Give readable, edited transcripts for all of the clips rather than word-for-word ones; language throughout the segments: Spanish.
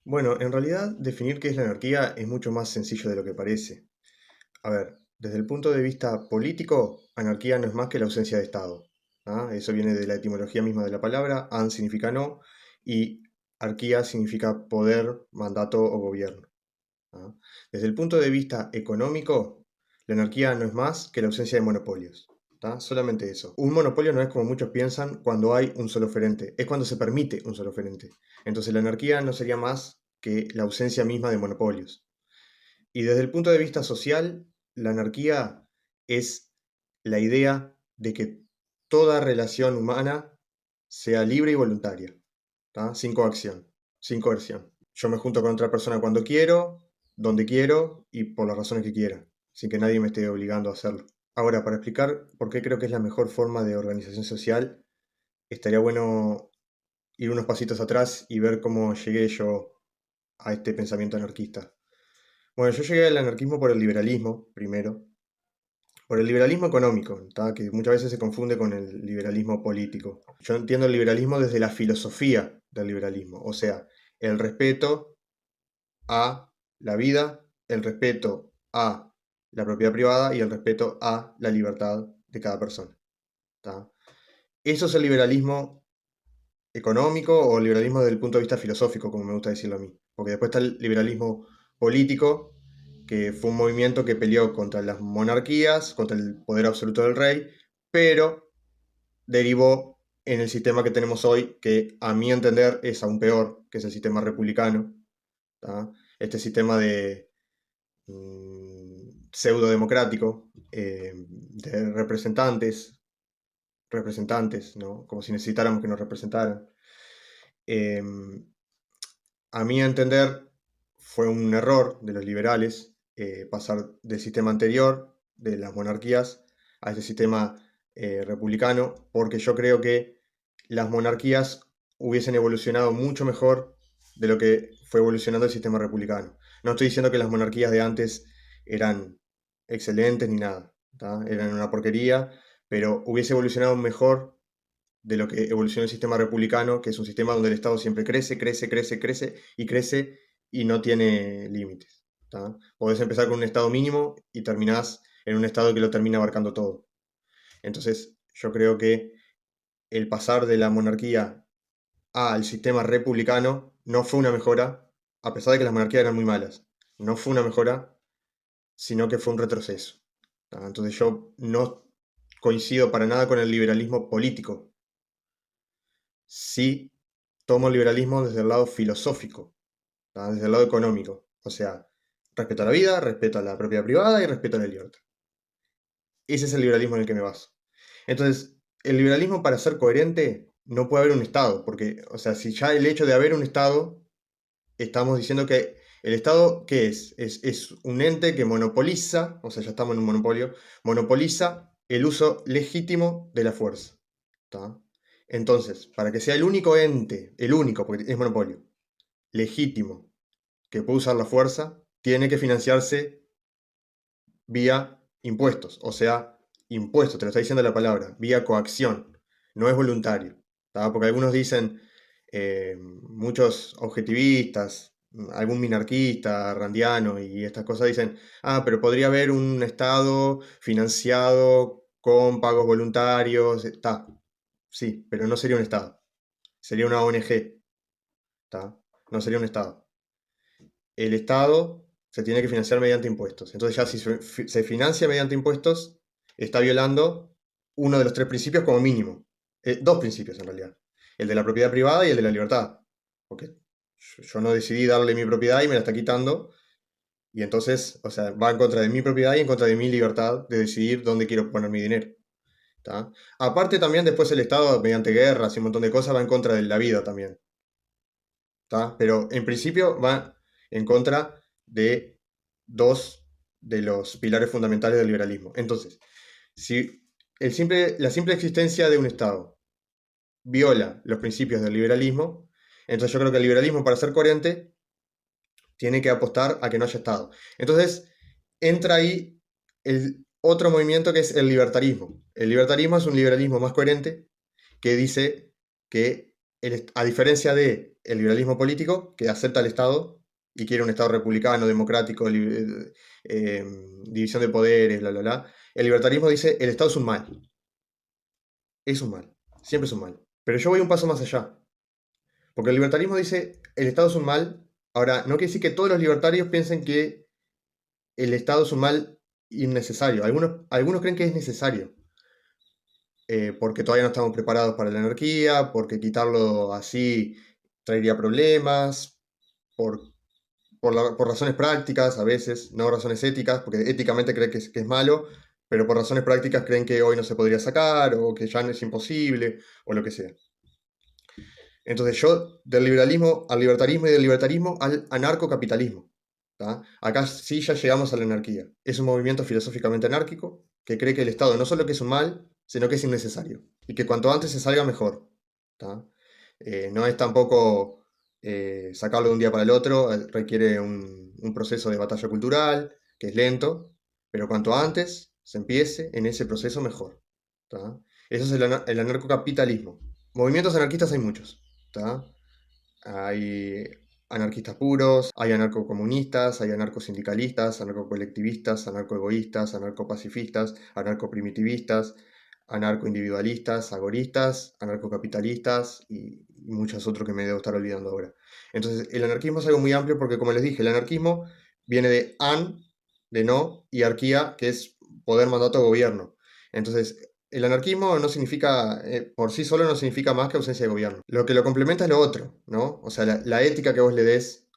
Bueno, en realidad definir qué es la anarquía es mucho más sencillo de lo que parece. A ver, desde el punto de vista político, anarquía no es más que la ausencia de Estado. ¿Ah? Eso viene de la etimología misma de la palabra. An significa no y arquía significa poder, mandato o gobierno. ¿Ah? Desde el punto de vista económico, la anarquía no es más que la ausencia de monopolios. ¿Tá? Solamente eso. Un monopolio no es como muchos piensan cuando hay un solo oferente, es cuando se permite un solo oferente. Entonces la anarquía no sería más que la ausencia misma de monopolios. Y desde el punto de vista social, la anarquía es la idea de que toda relación humana sea libre y voluntaria, ¿tá? Sin coacción, sin coerción. Yo me junto con otra persona cuando quiero, donde quiero y por las razones que quiera, sin que nadie me esté obligando a hacerlo. Ahora, para explicar por qué creo que es la mejor forma de organización social, estaría bueno ir unos pasitos atrás y ver cómo llegué yo a este pensamiento anarquista. Bueno, yo llegué al anarquismo por el liberalismo, primero, por el liberalismo económico, ¿tá? Que muchas veces se confunde con el liberalismo político. Yo entiendo el liberalismo desde la filosofía del liberalismo, o sea, el respeto a la vida, el respeto a la propiedad privada y el respeto a la libertad de cada persona. ¿Tá? Eso es el liberalismo económico o liberalismo desde el punto de vista filosófico, como me gusta decirlo a mí. Porque después está el liberalismo político, que fue un movimiento que peleó contra las monarquías, contra el poder absoluto del rey, pero derivó en el sistema que tenemos hoy, que a mi entender es aún peor, que es el sistema republicano. ¿Tá? Este sistema de pseudo democrático, de representantes, ¿no? Como si necesitáramos que nos representaran. Eh, a mi entender, fue un error de los liberales pasar del sistema anterior, de las monarquías, a este sistema republicano, porque yo creo que las monarquías hubiesen evolucionado mucho mejor de lo que fue evolucionando el sistema republicano. No estoy diciendo que las monarquías de antes eran excelentes ni nada, ¿tá? Eran una porquería, pero hubiese evolucionado mejor de lo que evolucionó el sistema republicano, que es un sistema donde el Estado siempre crece, crece, crece, crece y crece y no tiene límites. ¿Tá? Podés empezar con un Estado mínimo y terminás en un Estado que lo termina abarcando todo. Entonces, yo creo que el pasar de la monarquía al sistema republicano no fue una mejora, a pesar de que las monarquías eran muy malas. No fue una mejora, sino que fue un retroceso. ¿Tá? Entonces yo no coincido para nada con el liberalismo político. Sí tomo el liberalismo desde el lado filosófico, ¿tá? Desde el lado económico. O sea, respeto a la vida, respeto a la propiedad privada y respeto a la libertad. Ese es el liberalismo en el que me baso. Entonces, el liberalismo para ser coherente no puede haber un Estado, porque, o sea, si ya el hecho de haber un Estado, estamos diciendo que el Estado, ¿qué es? Es un ente que monopoliza, o sea, ya estamos en un monopolio, monopoliza el uso legítimo de la fuerza. ¿Tá? Entonces, para que sea el único ente, el único, porque es monopolio, legítimo, que puede usar la fuerza, tiene que financiarse vía impuestos, o sea, impuestos, te lo está diciendo la palabra, vía coacción, no es voluntario. ¿Tá? Porque algunos dicen, muchos objetivistas, algún minarquista, randiano y estas cosas dicen, ah, pero podría haber un Estado financiado con pagos voluntarios, está, sí, pero no sería un Estado, sería una ONG, ¿tá? No sería un Estado. El Estado se tiene que financiar mediante impuestos. Entonces ya si se financia mediante impuestos, está violando uno de los tres principios como mínimo. Dos principios en realidad. El de la propiedad privada y el de la libertad. Porque yo no decidí darle mi propiedad y me la está quitando. Y entonces, o sea, va en contra de mi propiedad y en contra de mi libertad de decidir dónde quiero poner mi dinero. ¿Tá? Aparte también después el Estado, mediante guerras y un montón de cosas, va en contra de la vida también. ¿Tá? Pero en principio va en contra de dos de los pilares fundamentales del liberalismo. Entonces, si la simple existencia de un Estado viola los principios del liberalismo, entonces yo creo que el liberalismo, para ser coherente, tiene que apostar a que no haya Estado. Entonces, entra ahí el otro movimiento que es el libertarismo. El libertarismo es un liberalismo más coherente que dice que a diferencia del liberalismo político, que acepta el Estado y quiere un Estado republicano, democrático, división de poderes, bla, bla, bla, el libertarismo dice el Estado es un mal. Es un mal. Siempre es un mal. Pero yo voy un paso más allá. Porque el libertarismo dice el Estado es un mal. Ahora, no quiere decir que todos los libertarios piensen que el Estado es un mal innecesario. Algunos creen que es necesario. Porque todavía no estamos preparados para la anarquía, porque quitarlo así traería problemas, por, por razones prácticas a veces, no razones éticas, porque éticamente creen que es malo, pero por razones prácticas creen que hoy no se podría sacar, o que ya no es imposible, o lo que sea. Entonces yo del liberalismo al libertarismo y del libertarismo al anarcocapitalismo. ¿Tá? Acá sí ya llegamos a la anarquía. Es un movimiento filosóficamente anárquico que cree que el Estado no solo que es un mal, sino que es innecesario. Y que cuanto antes se salga mejor. ¿Tá? No es tampoco sacarlo de un día para el otro, requiere un proceso de batalla cultural, que es lento, pero cuanto antes se empiece en ese proceso mejor. ¿Tá? Eso es el anarcocapitalismo. Movimientos anarquistas hay muchos. ¿Tá? Hay anarquistas puros, hay anarcocomunistas, hay anarcosindicalistas, anarcocolectivistas, anarcoegoístas, anarcopacifistas, anarcoprimitivistas, anarcoindividualistas, agoristas, anarcocapitalistas y muchos otros que me debo estar olvidando ahora. Entonces, el anarquismo es algo muy amplio porque, como les dije, el anarquismo viene de an, de no, y arquía, que es poder, mandato, gobierno. Entonces, el anarquismo no significa, por sí solo no significa más que ausencia de gobierno. Lo que lo complementa es lo otro, ¿no? O sea, la ética que vos le des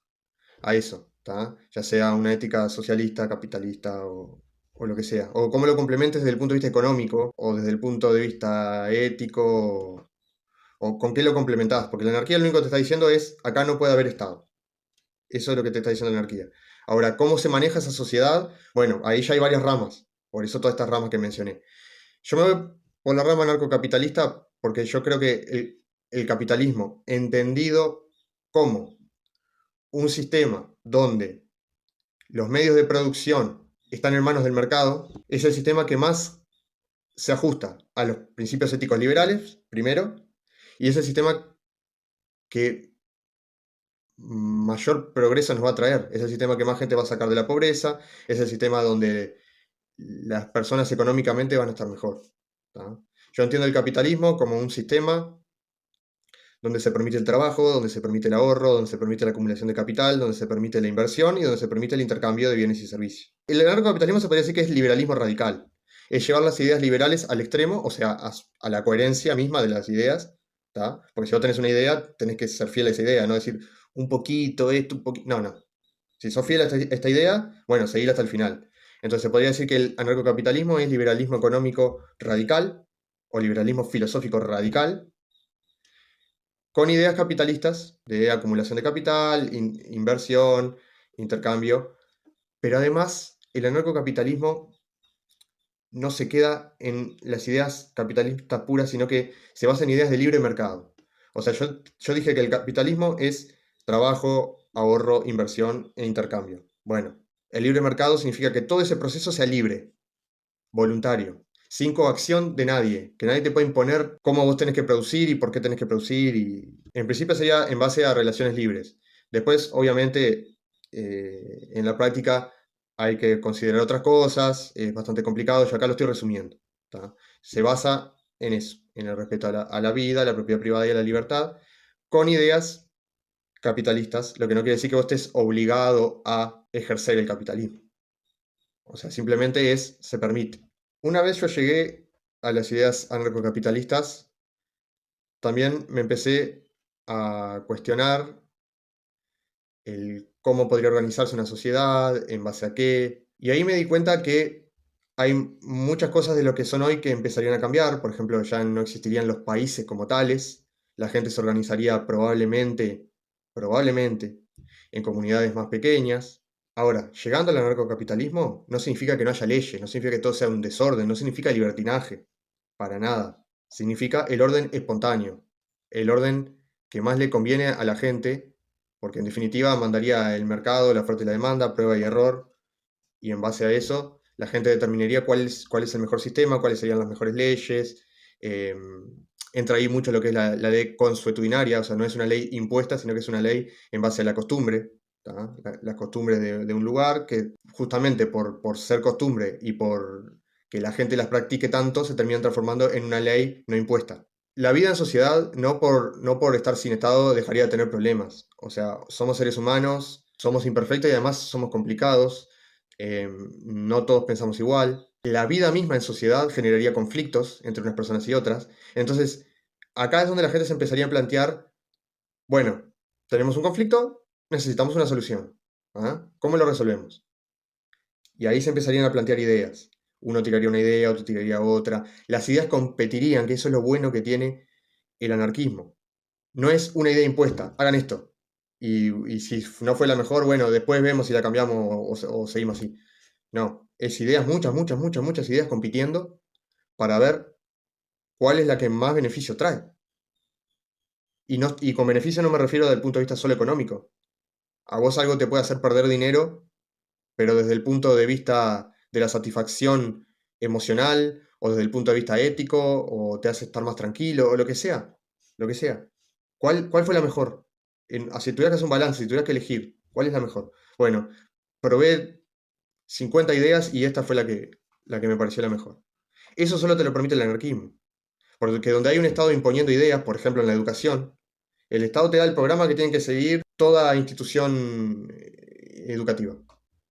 a eso, ¿tá? Ya sea una ética socialista, capitalista o lo que sea. O cómo lo complementes desde el punto de vista económico o desde el punto de vista ético o con qué lo complementás. Porque la anarquía lo único que te está diciendo es, acá no puede haber Estado. Eso es lo que te está diciendo la anarquía. Ahora, ¿cómo se maneja esa sociedad? Bueno, ahí ya hay varias ramas. Por eso todas estas ramas que mencioné. Yo me voy por la rama anarcocapitalista porque yo creo que el capitalismo, entendido como un sistema donde los medios de producción están en manos del mercado, es el sistema que más se ajusta a los principios éticos liberales, primero, y es el sistema que mayor progreso nos va a traer. Es el sistema que más gente va a sacar de la pobreza, es el sistema donde las personas económicamente van a estar mejor. ¿Tá? Yo entiendo el capitalismo como un sistema donde se permite el trabajo, donde se permite el ahorro, donde se permite la acumulación de capital, donde se permite la inversión y donde se permite el intercambio de bienes y servicios. El anarcocapitalismo se podría decir que es liberalismo radical. Es llevar las ideas liberales al extremo, o sea, a la coherencia misma de las ideas. ¿Tá? Porque si vos tenés una idea, tenés que ser fiel a esa idea, no decir un poquito esto, un poquito. No, no. Si sos fiel a esta idea, bueno, seguir hasta el final. Entonces se podría decir que el anarcocapitalismo es liberalismo económico radical o liberalismo filosófico radical, con ideas capitalistas de acumulación de capital, inversión, intercambio, pero además el anarcocapitalismo no se queda en las ideas capitalistas puras, sino que se basa en ideas de libre mercado. O sea, yo dije que el capitalismo es trabajo, ahorro, inversión e intercambio. Bueno, el libre mercado significa que todo ese proceso sea libre, voluntario, sin coacción de nadie, que nadie te puede imponer cómo vos tenés que producir y por qué tenés que producir. Y en principio sería en base a relaciones libres. Después, obviamente, en la práctica hay que considerar otras cosas, es bastante complicado, yo acá lo estoy resumiendo. ¿Tá? Se basa en eso, en el respeto a la vida, a la propiedad privada y a la libertad, con ideas capitalistas, lo que no quiere decir que vos estés obligado a ejercer el capitalismo. O sea, simplemente se permite. Una vez yo llegué a las ideas anarcocapitalistas, también me empecé a cuestionar el cómo podría organizarse una sociedad, en base a qué, y ahí me di cuenta que hay muchas cosas de lo que son hoy que empezarían a cambiar. Por ejemplo, ya no existirían los países como tales, la gente se organizaría probablemente en comunidades más pequeñas. Ahora, llegando al anarcocapitalismo, no significa que no haya leyes, no significa que todo sea un desorden, no significa libertinaje, para nada. Significa el orden espontáneo, el orden que más le conviene a la gente, porque en definitiva mandaría el mercado, la oferta y la demanda, prueba y error, y en base a eso la gente determinaría cuál es el mejor sistema, cuáles serían las mejores leyes, eh, entra ahí mucho lo que es la ley consuetudinaria, o sea, no es una ley impuesta, sino que es una ley en base a la costumbre, las costumbres de un lugar, que justamente por ser costumbre y por que la gente las practique tanto, se terminan transformando en una ley no impuesta. La vida en sociedad, no por estar sin Estado, dejaría de tener problemas. O sea, somos seres humanos, somos imperfectos y además somos complicados, no todos pensamos igual. La vida misma en sociedad generaría conflictos entre unas personas y otras. Entonces, acá es donde la gente se empezaría a plantear, bueno, tenemos un conflicto, necesitamos una solución. ¿Ah? ¿Cómo lo resolvemos? Y ahí se empezarían a plantear ideas. Uno tiraría una idea, otro tiraría otra. Las ideas competirían, que eso es lo bueno que tiene el anarquismo. No es una idea impuesta, hagan esto. Y si no fue la mejor, bueno, después vemos si la cambiamos o seguimos así. No, es ideas, muchas ideas compitiendo para ver cuál es la que más beneficio trae. Y con beneficio no me refiero desde el punto de vista solo económico. A vos algo te puede hacer perder dinero, pero desde el punto de vista de la satisfacción emocional, o desde el punto de vista ético, o te hace estar más tranquilo, o lo que sea. Lo que sea. ¿Cuál fue la mejor? Si tuvieras que hacer un balance, si tuvieras que elegir, ¿cuál es la mejor? Bueno, probé 50 ideas y esta fue la que me pareció la mejor. Eso solo te lo permite el anarquismo. Porque donde hay un Estado imponiendo ideas, por ejemplo en la educación, el Estado te da el programa que tiene que seguir toda institución educativa,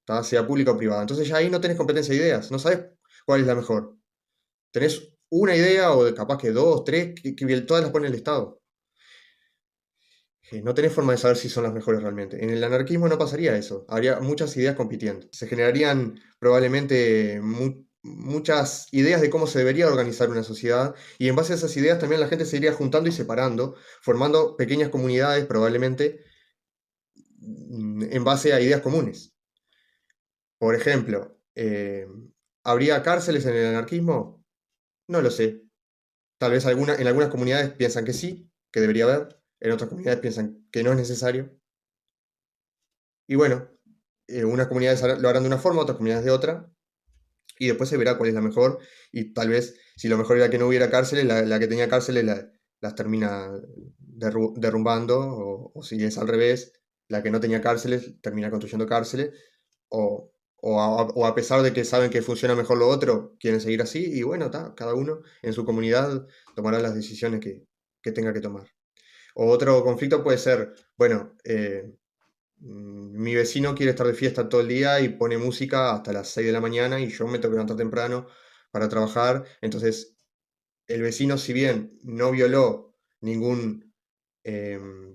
¿tá? Sea pública o privada. Entonces ya ahí no tenés competencia de ideas, no sabes cuál es la mejor. Tenés una idea o capaz que dos, tres, que todas las pone el Estado. No tenés forma de saber si son las mejores realmente. En el anarquismo no pasaría eso. Habría muchas ideas compitiendo. Se generarían probablemente muchas ideas de cómo se debería organizar una sociedad y en base a esas ideas también la gente se iría juntando y separando, formando pequeñas comunidades probablemente en base a ideas comunes. Por ejemplo, ¿habría cárceles en el anarquismo? No lo sé. Tal vez en algunas comunidades piensan que sí, que debería haber. En otras comunidades piensan que no es necesario. Y bueno, unas comunidades lo harán de una forma, otras comunidades de otra, y después se verá cuál es la mejor, y tal vez si lo mejor era que no hubiera cárceles, la que tenía cárceles las termina derrumbando, o si es al revés, la que no tenía cárceles termina construyendo cárceles, o a pesar de que saben que funciona mejor lo otro, quieren seguir así, y bueno, cada uno en su comunidad tomará las decisiones que tenga que tomar. O otro conflicto puede ser, bueno, mi vecino quiere estar de fiesta todo el día y pone música hasta las 6 de la mañana y yo me tengo que levantar temprano para trabajar. Entonces, el vecino, si bien no violó ningún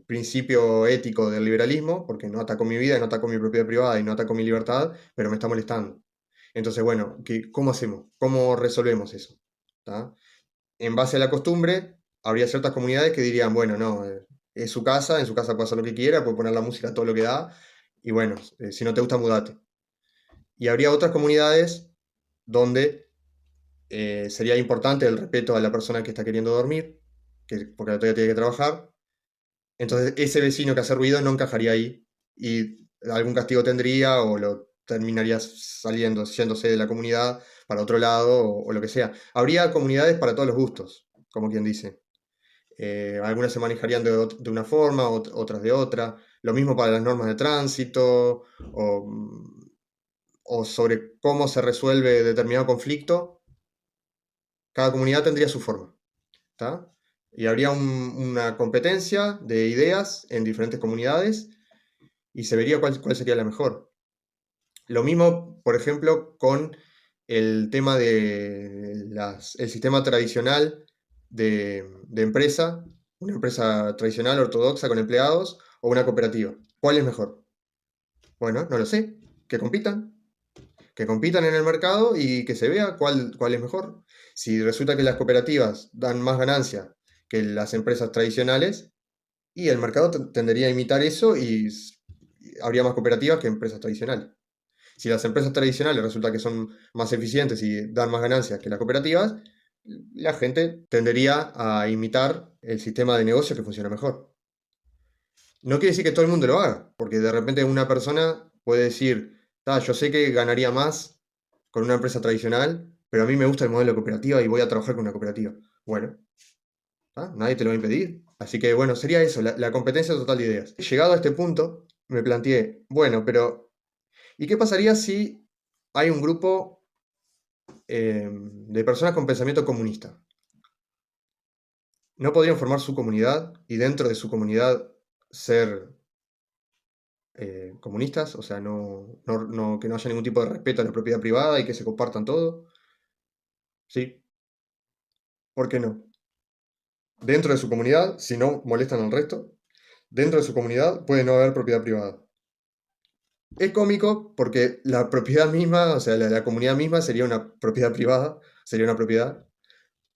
principio ético del liberalismo, porque no atacó mi vida, no atacó mi propiedad privada y no atacó mi libertad, pero me está molestando. Entonces, bueno, ¿cómo hacemos? ¿Cómo resolvemos eso? ¿Tá? En base a la costumbre, habría ciertas comunidades que dirían, bueno, no, es su casa, en su casa puede hacer lo que quiera, puede poner la música todo lo que da, y bueno, si no te gusta, mudate. Y habría otras comunidades donde sería importante el respeto a la persona que está queriendo dormir, porque todavía tiene que trabajar. Entonces, ese vecino que hace ruido no encajaría ahí y algún castigo tendría o lo terminaría saliendo, yéndose de la comunidad para otro lado o lo que sea. Habría comunidades para todos los gustos, como quien dice. Algunas se manejarían de una forma, otras de otra. Lo mismo para las normas de tránsito o sobre cómo se resuelve determinado conflicto. Cada comunidad tendría su forma. ¿Tá? Y habría una competencia de ideas en diferentes comunidades y se vería cuál sería la mejor. Lo mismo, por ejemplo, con el tema el sistema tradicional de empresa, una empresa tradicional ortodoxa con empleados o una cooperativa. ¿Cuál es mejor? Bueno, no lo sé. Que compitan en el mercado y que se vea cuál es mejor. Si resulta que las cooperativas dan más ganancia que las empresas tradicionales, y el mercado tendería a imitar eso y habría más cooperativas que empresas tradicionales. Si las empresas tradicionales resulta que son más eficientes y dan más ganancias que las cooperativas, la gente tendería a imitar el sistema de negocio que funciona mejor. No quiere decir que todo el mundo lo haga, porque de repente una persona puede decir, yo sé que ganaría más con una empresa tradicional, pero a mí me gusta el modelo de cooperativa y voy a trabajar con una cooperativa. Bueno, ¿tá? Nadie te lo va a impedir. Así que bueno, sería eso, la competencia total de ideas. Llegado a este punto, me planteé, bueno, pero ¿y qué pasaría si hay un grupo de personas con pensamiento comunista? ¿No podrían formar su comunidad y dentro de su comunidad ser comunistas? O sea, que no haya ningún tipo de respeto a la propiedad privada y que se compartan todo. Sí, ¿por qué no? Dentro de su comunidad, si no molestan al resto, dentro de su comunidad puede no haber propiedad privada. Es cómico porque la propiedad misma, o sea, la comunidad misma sería una propiedad privada, sería una propiedad,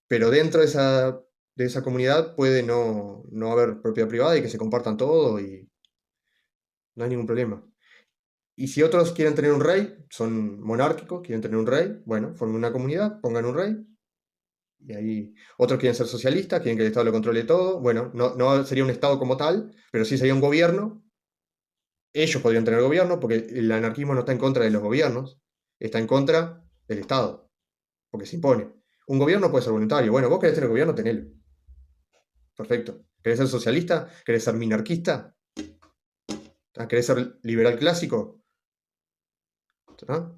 pero dentro de esa comunidad puede no haber propiedad privada y que se compartan todo y no hay ningún problema. Y si otros quieren tener un rey, son monárquicos, quieren tener un rey, bueno, formen una comunidad, pongan un rey, y ahí otros quieren ser socialistas, quieren que el Estado lo controle todo, bueno, no sería un Estado como tal, pero sí sería un gobierno. Ellos podrían tener gobierno porque el anarquismo no está en contra de los gobiernos, está en contra del Estado, porque se impone. Un gobierno puede ser voluntario. Bueno, vos querés tener gobierno, tenelo. Perfecto. ¿Querés ser socialista? ¿Querés ser minarquista? ¿Querés ser liberal clásico? ¿Ah?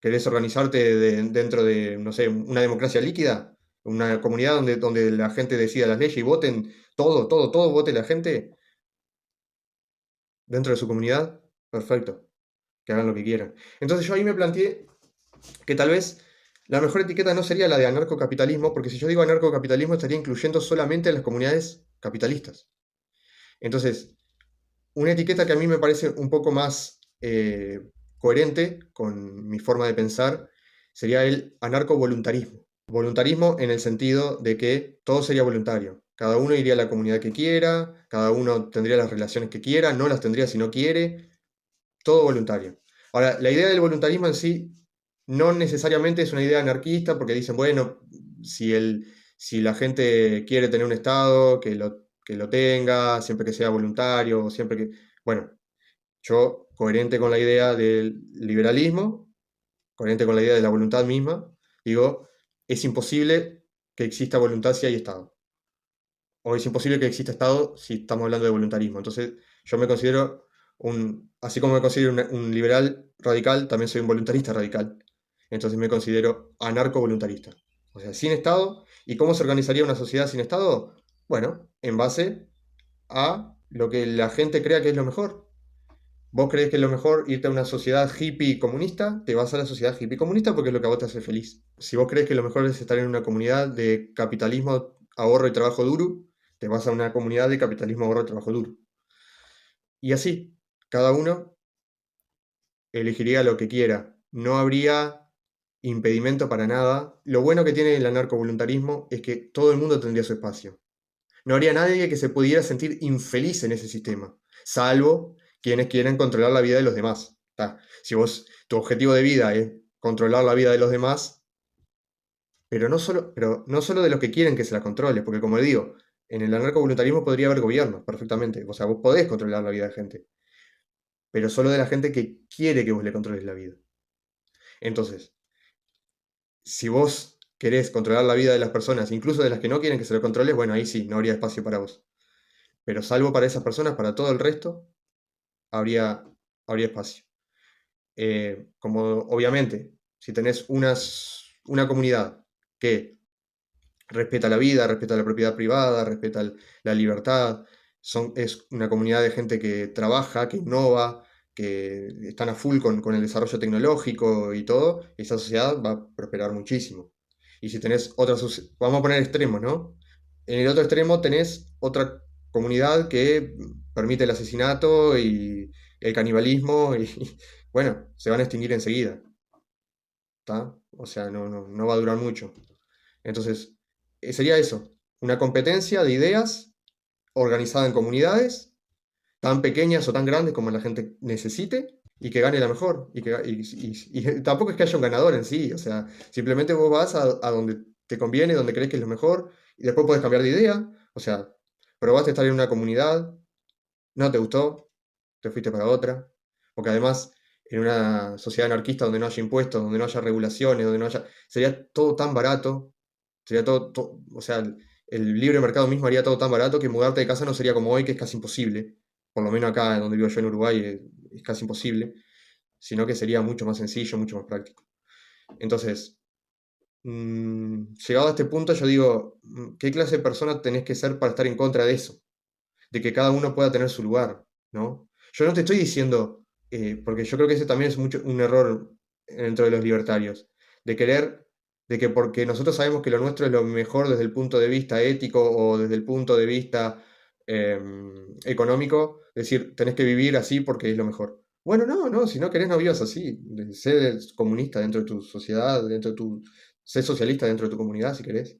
¿Querés organizarte dentro de, no sé, una democracia líquida? Una comunidad donde la gente decida las leyes y voten todo, vote la gente dentro de su comunidad. Perfecto. Que hagan lo que quieran. Entonces yo ahí me planteé que tal vez la mejor etiqueta no sería la de anarcocapitalismo, porque si yo digo anarcocapitalismo estaría incluyendo solamente a las comunidades capitalistas. Entonces, una etiqueta que a mí me parece un poco más coherente con mi forma de pensar sería el anarcovoluntarismo. Voluntarismo en el sentido de que todo sería voluntario. Cada uno iría a la comunidad que quiera, cada uno tendría las relaciones que quiera, no las tendría si no quiere, todo voluntario. Ahora, la idea del voluntarismo en sí no necesariamente es una idea anarquista porque dicen, bueno, si la gente quiere tener un Estado, que lo tenga, siempre que sea voluntario, siempre que... Bueno, yo, coherente con la idea del liberalismo, coherente con la idea de la voluntad misma, digo, es imposible que exista voluntad si hay Estado. O es imposible que exista Estado si estamos hablando de voluntarismo. Entonces, yo me considero así como me considero un liberal radical, también soy un voluntarista radical. Entonces me considero anarco-voluntarista. O sea, sin Estado. ¿Y cómo se organizaría una sociedad sin Estado? Bueno, en base a lo que la gente crea que es lo mejor. ¿Vos crees que es lo mejor irte a una sociedad hippie comunista? Te vas a la sociedad hippie comunista porque es lo que a vos te hace feliz. Si vos crees que lo mejor es estar en una comunidad de capitalismo, ahorro y trabajo duro, te vas a una comunidad de capitalismo, ahorro y trabajo duro. Y así, cada uno elegiría lo que quiera. No habría impedimento para nada. Lo bueno que tiene el anarcovoluntarismo es que todo el mundo tendría su espacio. No habría nadie que se pudiera sentir infeliz en ese sistema, salvo quienes quieren controlar la vida de los demás. Si tu objetivo de vida es controlar la vida de los demás, pero no solo de los que quieren que se la controle, porque como le digo, en el anarcovoluntarismo podría haber gobiernos perfectamente. O sea, vos podés controlar la vida de gente, pero solo de la gente que quiere que vos le controles la vida. Entonces, si vos querés controlar la vida de las personas, incluso de las que no quieren que se lo controles, bueno, ahí sí, no habría espacio para vos. Pero salvo para esas personas, para todo el resto, habría espacio. Como obviamente, si tenés una comunidad que respeta la vida, respeta la propiedad privada, respeta la libertad, es una comunidad de gente que trabaja, que innova, que están a full con el desarrollo tecnológico y todo, esa sociedad va a prosperar muchísimo. Y si tenés vamos a poner extremos, ¿no? En el otro extremo tenés otra comunidad que permite el asesinato y el canibalismo y, bueno, se van a extinguir enseguida, ¿tá? O sea, no va a durar mucho. Entonces, sería eso, una competencia de ideas organizada en comunidades, tan pequeñas o tan grandes como la gente necesite, y que gane la mejor. Y tampoco es que haya un ganador en sí, o sea, simplemente vos vas a donde te conviene, donde crees que es lo mejor, y después puedes cambiar de idea, o sea, probaste estar en una comunidad, no te gustó, te fuiste para otra, porque además en una sociedad anarquista donde no haya impuestos, donde no haya regulaciones, donde no haya... Sería todo tan barato, sería todo, o sea, el libre mercado mismo haría todo tan barato que mudarte de casa no sería como hoy, que es casi imposible. Por lo menos acá donde vivo yo en Uruguay es casi imposible, sino que sería mucho más sencillo, mucho más práctico. Entonces, llegado a este punto, yo digo, ¿qué clase de persona tenés que ser para estar en contra de eso? De que cada uno pueda tener su lugar, ¿no? Yo no te estoy diciendo, porque yo creo que ese también es mucho un error dentro de los libertarios, de querer, de que porque nosotros sabemos que lo nuestro es lo mejor desde el punto de vista ético o desde el punto de vista económico, decir, tenés que vivir así porque es lo mejor. Bueno, no, no, si no querés no vivas así. Sé comunista dentro de tu sociedad, sé socialista dentro de tu comunidad si querés.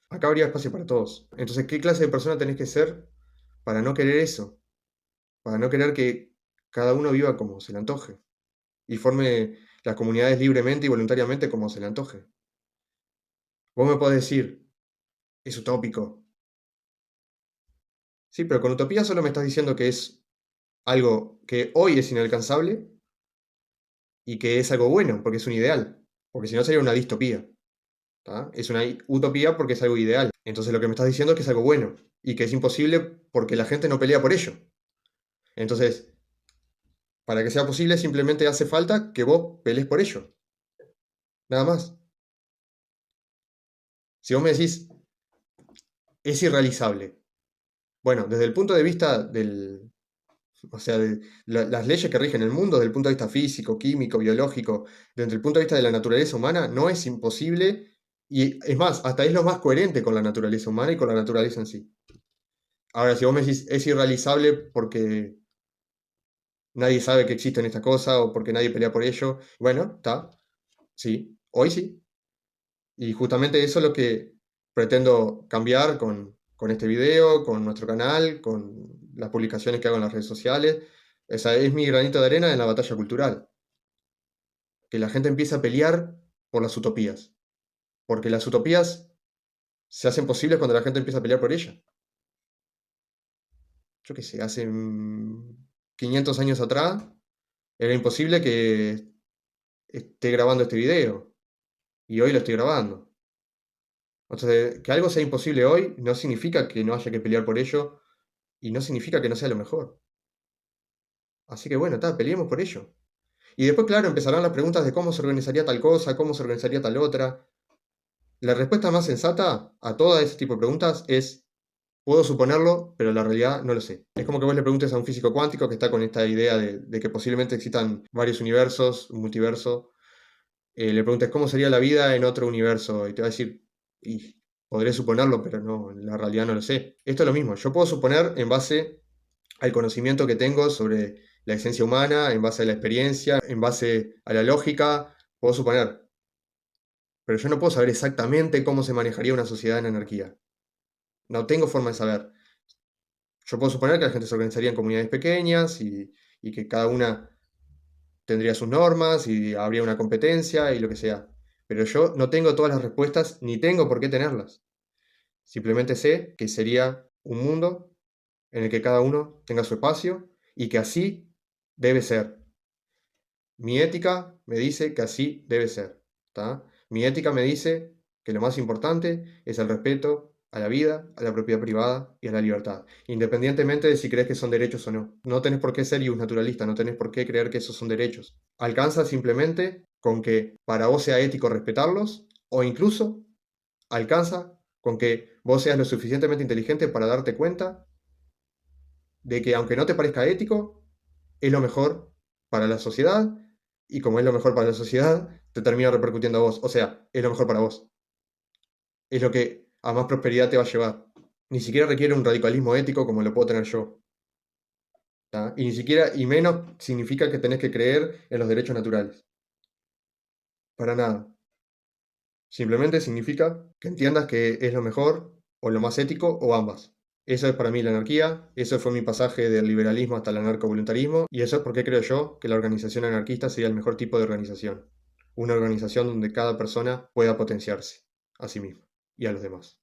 Acá habría espacio para todos. Entonces, ¿qué clase de persona tenés que ser para no querer eso? Para no querer que cada uno viva como se le antoje y forme las comunidades libremente y voluntariamente como se le antoje. Vos me podés decir, es utópico. Sí, pero con utopía solo me estás diciendo que es algo que hoy es inalcanzable y que es algo bueno, porque es un ideal. Porque si no sería una distopía. ¿Tá? Es una utopía porque es algo ideal. Entonces lo que me estás diciendo es que es algo bueno y que es imposible porque la gente no pelea por ello. Entonces, para que sea posible simplemente hace falta que vos pelees por ello. Nada más. Si vos me decís, es irrealizable. Bueno, desde el punto de vista o sea, de las leyes que rigen el mundo, desde el punto de vista físico, químico, biológico, desde el punto de vista de la naturaleza humana, no es imposible y es más, hasta es lo más coherente con la naturaleza humana y con la naturaleza en sí. Ahora, si vos me decís, es irrealizable porque nadie sabe que existen estas cosas o porque nadie pelea por ello, bueno, está, sí, hoy sí. Y justamente eso es lo que pretendo cambiar con este video, con nuestro canal, con las publicaciones que hago en las redes sociales. Esa es mi granito de arena en la batalla cultural. Que la gente empiece a pelear por las utopías. Porque las utopías se hacen posibles cuando la gente empieza a pelear por ellas. Yo qué sé, hace 500 años atrás era imposible que esté grabando este video. Y hoy lo estoy grabando. Entonces, que algo sea imposible hoy no significa que no haya que pelear por ello y no significa que no sea lo mejor. Así que bueno, peleemos por ello. Y después, claro, empezarán las preguntas de cómo se organizaría tal cosa, cómo se organizaría tal otra. La respuesta más sensata a todo ese tipo de preguntas es, puedo suponerlo, pero la realidad no lo sé. Es como que vos le preguntes a un físico cuántico que está con esta idea de que posiblemente existan varios universos, un multiverso, le preguntes cómo sería la vida en otro universo y te va a decir, y podré suponerlo, pero no, en la realidad no lo sé. Esto es lo mismo, yo puedo suponer en base al conocimiento que tengo sobre la esencia humana, en base a la experiencia, en base a la lógica, puedo suponer, pero yo no puedo saber exactamente cómo se manejaría una sociedad en anarquía. No tengo forma de saber. Yo puedo suponer que la gente se organizaría en comunidades pequeñas y que cada una tendría sus normas y habría una competencia y lo que sea. Pero yo no tengo todas las respuestas ni tengo por qué tenerlas. Simplemente sé que sería un mundo en el que cada uno tenga su espacio y que así debe ser. Mi ética me dice que así debe ser. ¿Tá? Mi ética me dice que lo más importante es el respeto a la vida, a la propiedad privada y a la libertad, independientemente de si crees que son derechos o no. No tenés por qué ser naturalista, no tenés por qué creer que esos son derechos. Alcanza simplemente con que para vos sea ético respetarlos o incluso alcanza con que vos seas lo suficientemente inteligente para darte cuenta de que aunque no te parezca ético, es lo mejor para la sociedad y como es lo mejor para la sociedad, te termina repercutiendo a vos. O sea, es lo mejor para vos. Es lo que a más prosperidad te va a llevar. Ni siquiera requiere un radicalismo ético como lo puedo tener yo. ¿Tá? Y ni siquiera, y menos significa que tenés que creer en los derechos naturales. Para nada. Simplemente significa que entiendas que es lo mejor o lo más ético o ambas. Eso es para mí la anarquía, eso fue mi pasaje del liberalismo hasta el anarcovoluntarismo y eso es porque creo yo que la organización anarquista sería el mejor tipo de organización. Una organización donde cada persona pueda potenciarse a sí misma y a los demás.